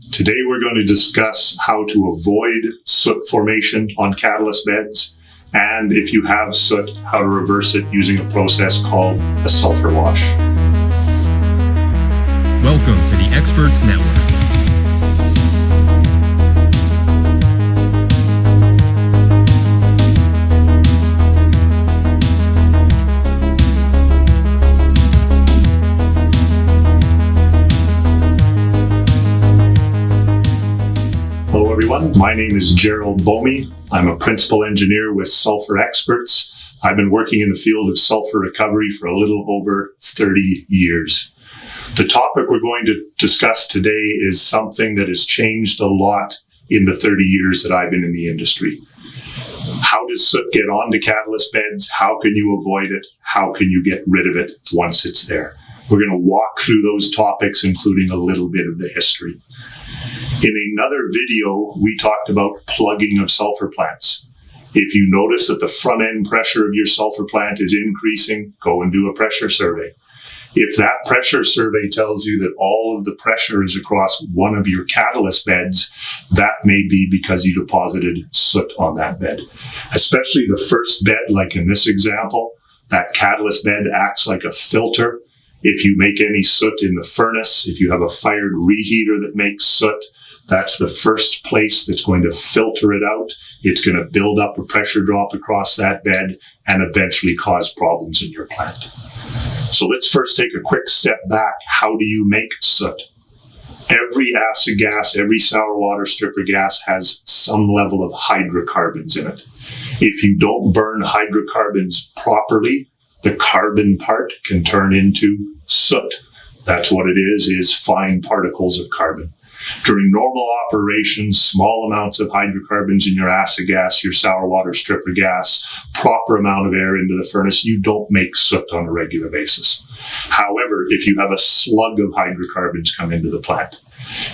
Today we're going to discuss how to avoid soot formation on catalyst beds, and if you have soot, how to reverse it using a process called a sulfur wash. Welcome to the Experts Network. Hello everyone, my name is Gerald Bomey. I'm a principal engineer with Sulphur Experts. I've been working in the field of sulfur recovery for a little over 30 years. The topic we're going to discuss today is something that has changed a lot in the 30 years that I've been in the industry. How does soot get onto catalyst beds? How can you avoid it? How can you get rid of it once it's there? We're going to walk through those topics, including a little bit of the history. In another video, we talked about plugging of sulfur plants. If you notice that the front end pressure of your sulfur plant is increasing, go and do a pressure survey. If that pressure survey tells you that all of the pressure is across one of your catalyst beds, that may be because you deposited soot on that bed. Especially the first bed, like in this example, that catalyst bed acts like a filter. If you make any soot in the furnace, if you have a fired reheater that makes soot, that's the first place that's going to filter it out. It's going to build up a pressure drop across that bed and eventually cause problems in your plant. So let's first take a quick step back. How do you make soot? Every acid gas, every sour water stripper gas has some level of hydrocarbons in it. If you don't burn hydrocarbons properly, the carbon part can turn into soot. That's what it is fine particles of carbon. During normal operations, small amounts of hydrocarbons in your acid gas, your sour water stripper gas, proper amount of air into the furnace, you don't make soot on a regular basis. However, if you have a slug of hydrocarbons come into the plant,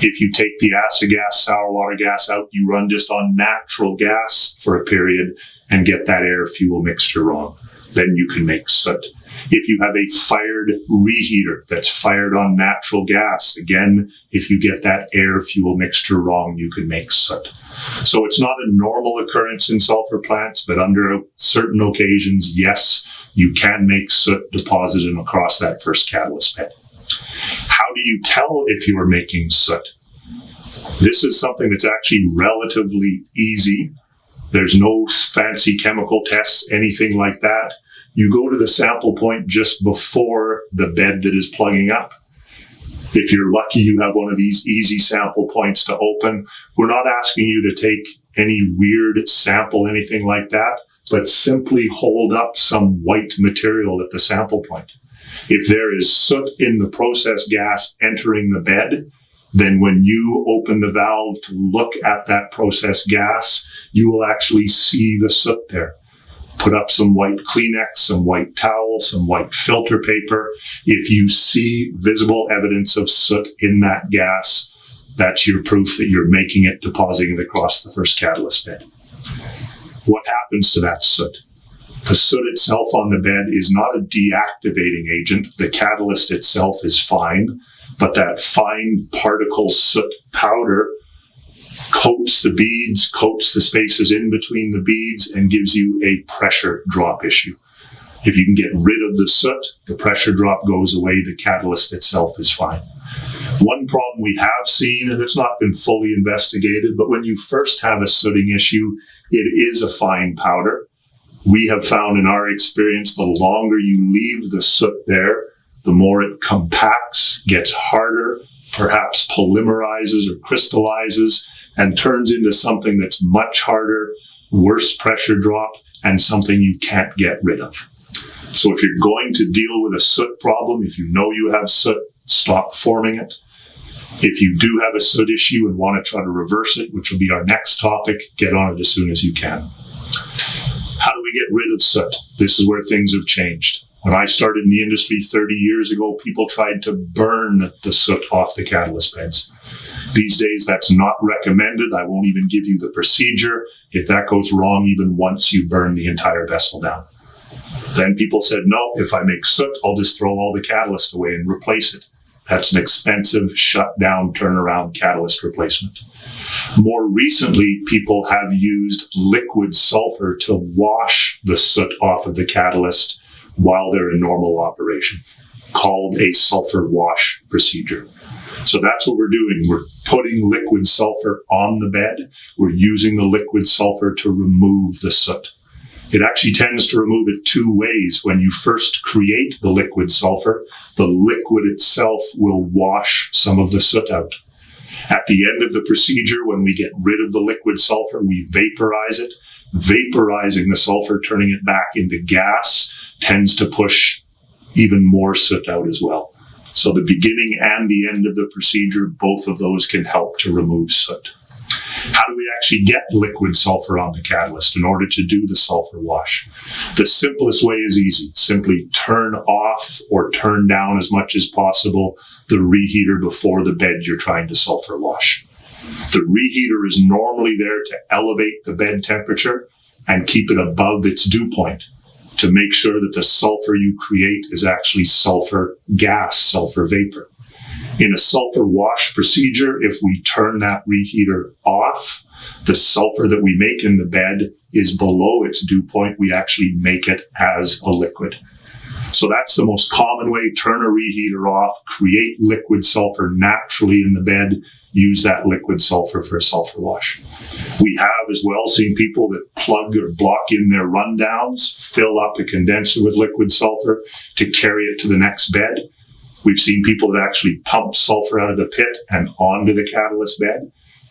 if you take the acid gas, sour water gas out, you run just on natural gas for a period and get that air-fuel mixture wrong, then you can make soot. If you have a fired reheater that's fired on natural gas, again, if you get that air-fuel mixture wrong, you can make soot. So it's not a normal occurrence in sulfur plants, but under certain occasions, yes, you can make soot deposited across that first catalyst bed. How do you tell if you are making soot? This is something that's actually relatively easy. There's no fancy chemical tests, anything like that. You go to the sample point just before the bed that is plugging up. If you're lucky, you have one of these easy sample points to open. We're not asking you to take any weird sample, anything like that, but simply hold up some white material at the sample point. If there is soot in the process gas entering the bed, then when you open the valve to look at that process gas, you will actually see the soot there. Put up some white Kleenex, some white towel, some white filter paper. If you see visible evidence of soot in that gas, that's your proof that you're making it, depositing it across the first catalyst bed. What happens to that soot? The soot itself on the bed is not a deactivating agent. The catalyst itself is fine, but that fine particle soot powder coats the beads, coats the spaces in between the beads, and gives you a pressure drop issue. If you can get rid of the soot, the pressure drop goes away, the catalyst itself is fine. One problem we have seen, and it's not been fully investigated, but when you first have a sooting issue, it is a fine powder. We have found in our experience, the longer you leave the soot there, the more it compacts, gets harder, perhaps polymerizes or crystallizes, and turns into something that's much harder, worse pressure drop, and something you can't get rid of. So if you're going to deal with a soot problem, if you know you have soot, stop forming it. If you do have a soot issue and want to try to reverse it, which will be our next topic, get on it as soon as you can. How do we get rid of soot? This is where things have changed. When I started in the industry 30 years ago, people tried to burn the soot off the catalyst beds. These days, that's not recommended. I won't even give you the procedure. If that goes wrong, even once, you burn the entire vessel down. Then people said, no, if I make soot, I'll just throw all the catalyst away and replace it. That's an expensive shutdown turnaround catalyst replacement. More recently, people have used liquid sulfur to wash the soot off of the catalyst while they're in normal operation, called a sulfur wash procedure. So that's what we're doing. We're putting liquid sulfur on the bed. We're using the liquid sulfur to remove the soot. It actually tends to remove it two ways. When you first create the liquid sulfur, the liquid itself will wash some of the soot out. At the end of the procedure, when we get rid of the liquid sulfur, we vaporize it. Vaporizing the sulfur, turning it back into gas, tends to push even more soot out as well. So the beginning and the end of the procedure, both of those can help to remove soot. How do we actually get liquid sulfur on the catalyst in order to do the sulfur wash? The simplest way is easy. Simply turn off or turn down as much as possible the reheater before the bed you're trying to sulfur wash. The reheater is normally there to elevate the bed temperature and keep it above its dew point to make sure that the sulfur you create is actually sulfur gas, sulfur vapor. In a sulfur wash procedure, if we turn that reheater off, the sulfur that we make in the bed is below its dew point. We actually make it as a liquid. So that's the most common way. Turn a reheater off, create liquid sulfur naturally in the bed, use that liquid sulfur for a sulfur wash. We have as well seen people that plug or block in their rundowns, fill up a condenser with liquid sulfur to carry it to the next bed. We've seen people that actually pump sulfur out of the pit and onto the catalyst bed.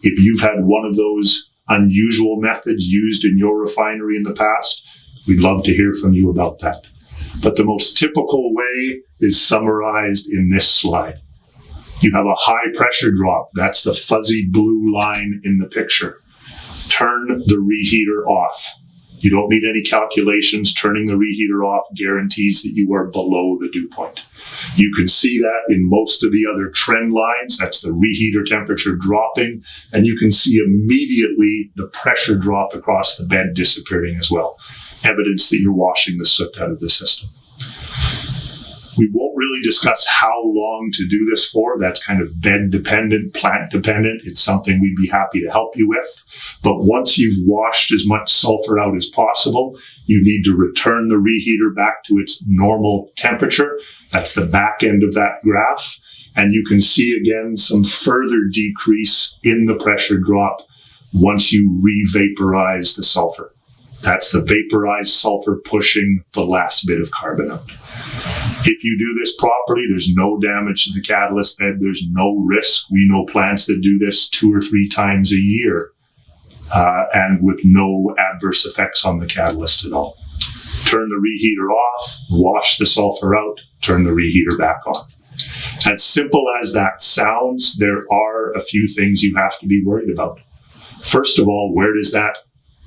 If you've had one of those unusual methods used in your refinery in the past, we'd love to hear from you about that. But the most typical way is summarized in this slide. You have a high pressure drop. That's the fuzzy blue line in the picture. Turn the reheater off. You don't need any calculations. Turning the reheater off guarantees that you are below the dew point. You can see that in most of the other trend lines. That's the reheater temperature dropping. And you can see immediately the pressure drop across the bed disappearing as well. Evidence that you're washing the soot out of the system. We won't really discuss how long to do this for. That's kind of bed dependent, plant dependent. It's something we'd be happy to help you with. But once you've washed as much sulfur out as possible, you need to return the reheater back to its normal temperature. That's the back end of that graph. And you can see again some further decrease in the pressure drop once you re-vaporize the sulfur. That's the vaporized sulfur pushing the last bit of carbon out. If you do this properly, there's no damage to the catalyst bed. There's no risk. We know plants that do this 2 or 3 times a year and with no adverse effects on the catalyst at all. Turn the reheater off, wash the sulfur out, turn the reheater back on. As simple as that sounds, there are a few things you have to be worried about. First of all, where does that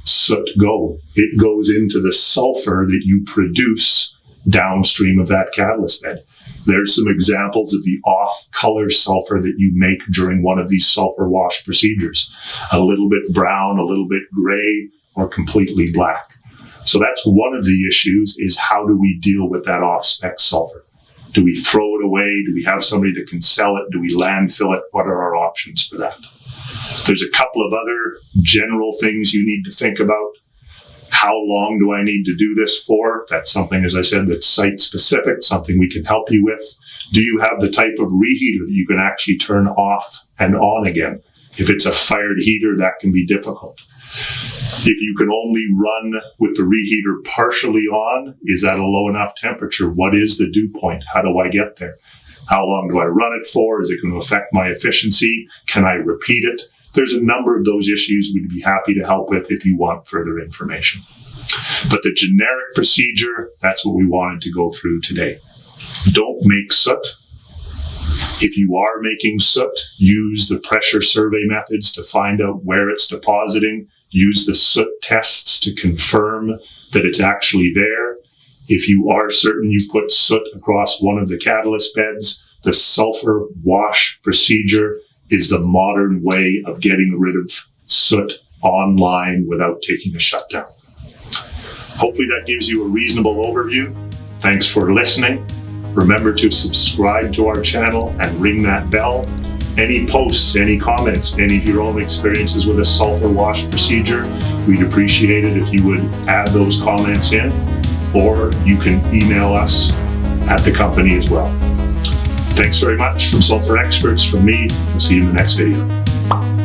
soot go? It goes into the sulfur that you produce downstream of that catalyst bed. There's some examples of the off-color sulfur that you make during one of these sulfur wash procedures. A little bit brown, a little bit gray, or completely black. So that's one of the issues, is how do we deal with that off-spec sulfur? Do we throw it away? Do we have somebody that can sell it? Do we landfill it? What are our options for that? There's a couple of other general things you need to think about. How long do I need to do this for? That's something, as I said, that's site-specific, something we can help you with. Do you have the type of reheater that you can actually turn off and on again? If it's a fired heater, that can be difficult. If you can only run with the reheater partially on, is that a low enough temperature? What is the dew point? How do I get there? How long do I run it for? Is it going to affect my efficiency? Can I repeat it? There's a number of those issues we'd be happy to help with if you want further information. But the generic procedure, that's what we wanted to go through today. Don't make soot. If you are making soot, use the pressure survey methods to find out where it's depositing. Use the soot tests to confirm that it's actually there. If you are certain you put soot across one of the catalyst beds, the sulfur wash procedure is the modern way of getting rid of soot online without taking a shutdown. Hopefully that gives you a reasonable overview. Thanks for listening. Remember to subscribe to our channel and ring that bell. Any posts, any comments, any of your own experiences with a sulfur wash procedure, we'd appreciate it if you would add those comments in, or you can email us at the company as well. Thanks very much from Sulphur Experts, from me. We'll see you in the next video.